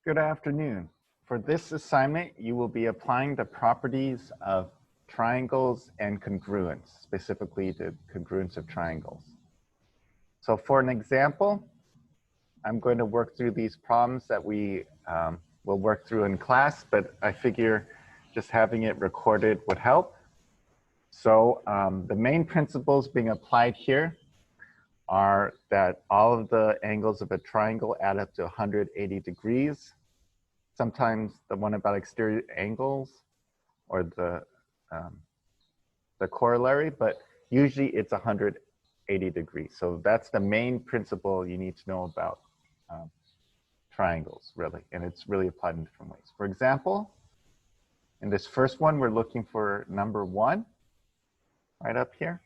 Good afternoon. For this assignment, you will be applying the properties of triangles and congruence, specifically the congruence of triangles. So for an example, I'm going to work through these problems that we will work through in class, but I figure just having it recorded would help. So the main principles being applied here are that all of the angles of a triangle add up to 180 degrees. Sometimes the one about exterior angles or the corollary, but usually it's 180 degrees. So that's the main principle you need to know about triangles, really, and it's really applied in different ways. For example, in this first one, we're looking for number 1, right up here.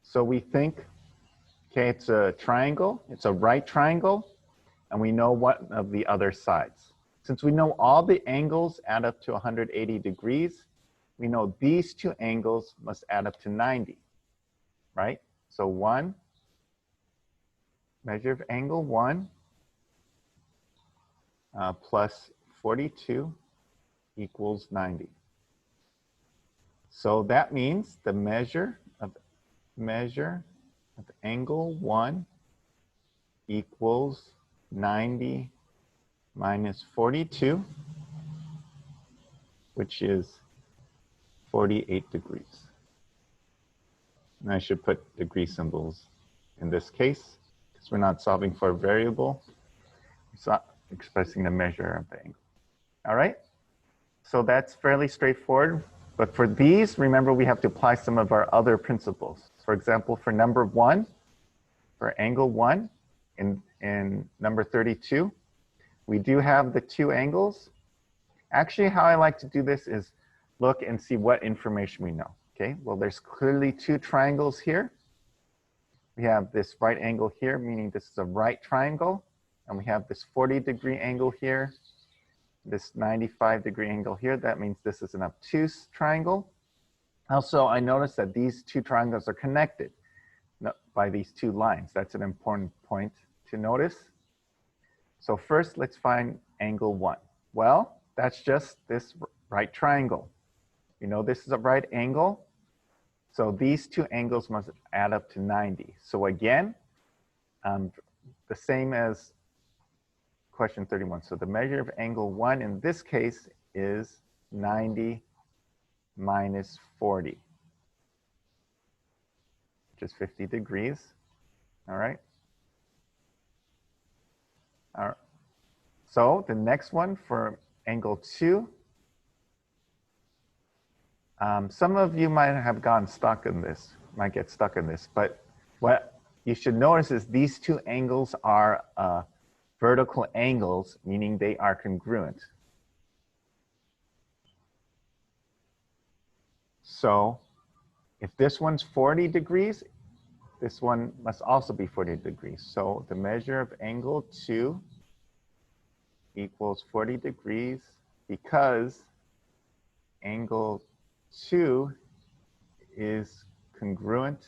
So we think, okay, it's a triangle, it's a right triangle, and we know what of the other sides. Since we know all the angles add up to 180 degrees, we know these two angles must add up to 90, right? So 1, measure of angle 1 plus 42 equals 90. So that means the measure of angle 1 equals 90 minus 42, which is 48 degrees. And I should put degree symbols in this case, because we're not solving for a variable. It's not expressing the measure of the angle. All right? So that's fairly straightforward. But for these, remember, we have to apply some of our other principles. For example, for number 1, for angle 1 in number 32, we do have the two angles. Actually, how I like to do this is look and see what information we know. Okay, well, there's clearly two triangles here. We have this right angle here, meaning this is a right triangle. And we have this 40-degree angle here, this 95-degree angle here. That means this is an obtuse triangle. Also, I noticed that these two triangles are connected by these two lines. That's an important point to notice. So first, let's find angle 1. Well, that's just this right triangle. You know this is a right angle. So these two angles must add up to 90. So again, the same as question 31. So the measure of angle 1 in this case is 90 minus 40, which is 50 degrees. All right. All right. So the next one for angle 2. Some of you might have gotten stuck in this, might get stuck in this, but what you should notice is these two angles are vertical angles, meaning they are congruent. So if this one's 40 degrees, this one must also be 40 degrees. So the measure of angle 2 equals 40 degrees because angle 2 is congruent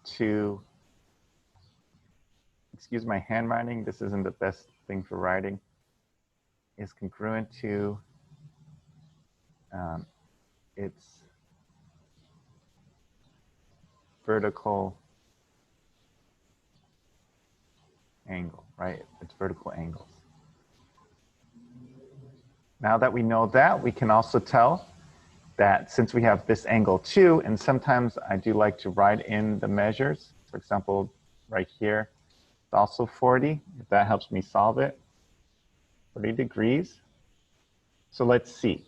to, excuse my handwriting, this isn't the best thing for writing, is congruent to its vertical angle, right? It's vertical angles. Now that we know that, we can also tell that since we have this angle 2, and sometimes I do like to write in the measures. For example, right here, it's also 40, if that helps me solve it. 40 degrees. So let's see.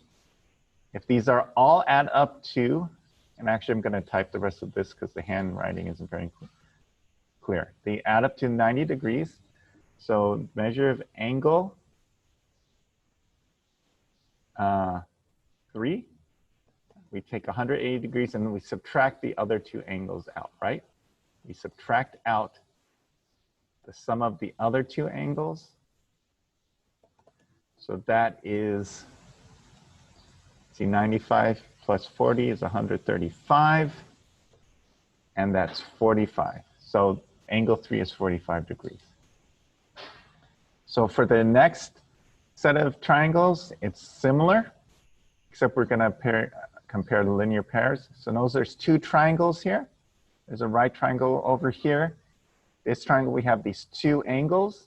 If these are all add up to, and actually I'm going to type the rest of this because the handwriting isn't very clear. They add up to 90 degrees. So measure of angle 3. We take 180 degrees and then we subtract the other two angles out, right? We subtract out the sum of the other two angles. So that is, see, 95 plus 40 is 135, and that's 45. So angle 3 is 45 degrees. So for the next set of triangles, it's similar, except we're going to compare the linear pairs. So notice there's two triangles here. There's a right triangle over here. This triangle, we have these two angles.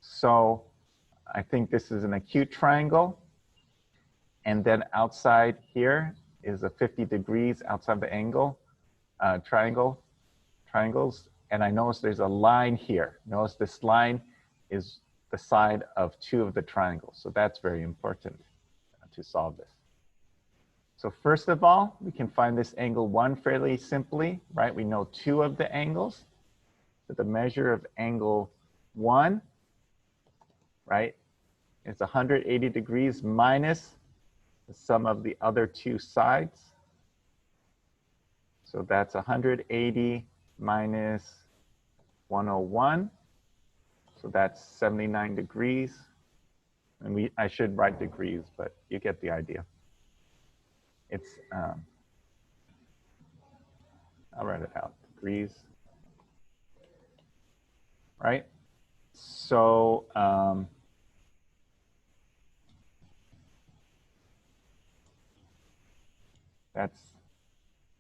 So I think this is an acute triangle. And then outside here is a 50 degrees outside the angle, triangles. And I notice there's a line here. Notice this line is the side of two of the triangles. So that's very important to solve this. So first of all, we can find this angle 1 fairly simply, right? We know two of the angles. So the measure of angle 1, right, is 180 degrees minus the sum of the other two sides. So that's 180 minus 101. So that's 79 degrees. And I should write degrees, but you get the idea. It's, I'll write it out, degrees, right? So that's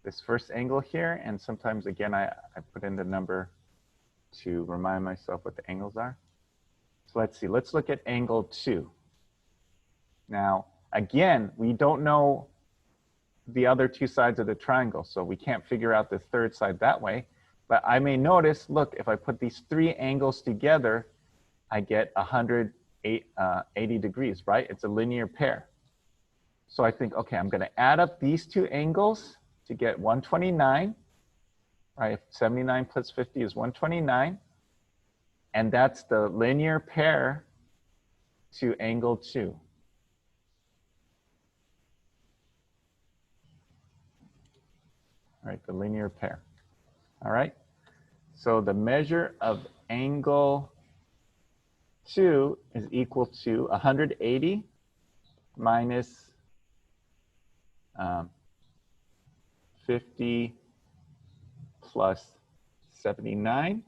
this first angle here. And sometimes, again, I put in the number to remind myself what the angles are. So let's see, let's look at angle 2. Now, again, we don't know the other two sides of the triangle, so we can't figure out the third side that way. But I may notice, look, if I put these three angles together, I get 180 degrees, right? It's a linear pair. So I think, okay, I'm going to add up these two angles to get 129, right? 79 plus 50 is 129. And that's the linear pair to angle 2. All right, the linear pair. All right, so the measure of angle 2 is equal to 180 minus 50 plus 79.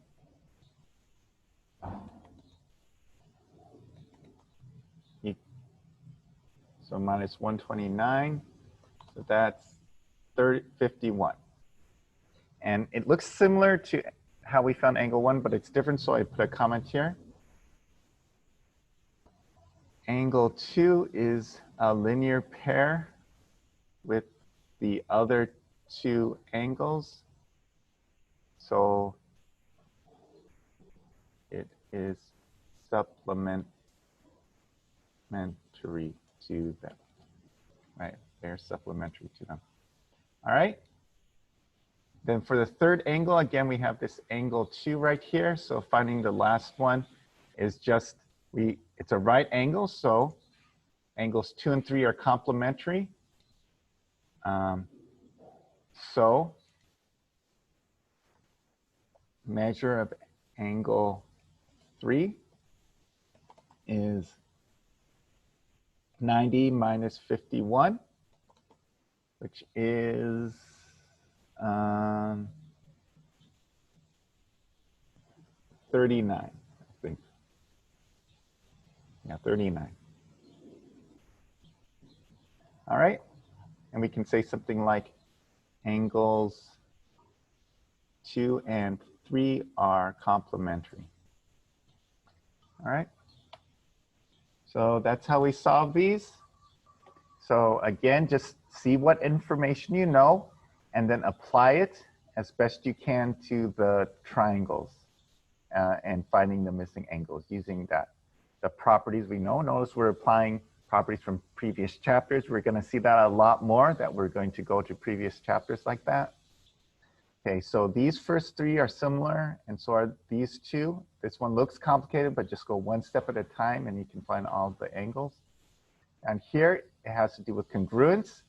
So minus 129, so that's 51. And it looks similar to how we found angle 1, but it's different, so I put a comment here. Angle 2 is a linear pair with the other two angles. So it is supplementary to them, right? They're supplementary to them. All right. Then for the third angle, again, we have this angle 2 right here. So finding the last one is just, it's a right angle. So angles 2 and 3 are complementary. So measure of angle 3 is 90 minus 51, which is 39, I think. Yeah, 39. All right. And we can say something like angles 2 and 3 are complementary. All right. So that's how we solve these. So again, just see what information you know and then apply it as best you can to the triangles and finding the missing angles using the properties we know. Notice we're applying properties from previous chapters. We're going to see that a lot more, that we're going to go to previous chapters like that. Okay, so these first three are similar, and so are these two. This one looks complicated, but just go one step at a time and you can find all the angles. And here it has to do with congruence.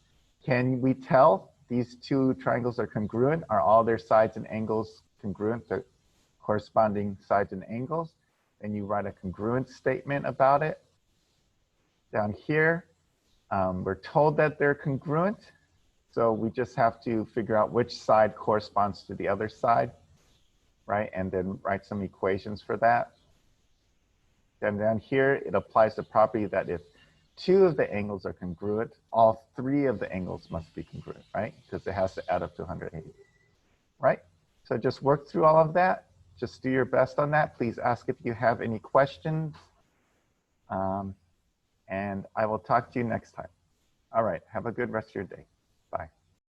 Can we tell these two triangles are congruent? Are all their sides and angles congruent, the corresponding sides and angles? Then you write a congruence statement about it. Down here, we're told that they're congruent. So we just have to figure out which side corresponds to the other side, right? And then write some equations for that. Then down here, it applies the property that if 2 of the angles are congruent, all 3 of the angles must be congruent, right? Because it has to add up to 180, right? So just work through all of that. Just do your best on that. Please ask if you have any questions. And I will talk to you next time. All right, have a good rest of your day.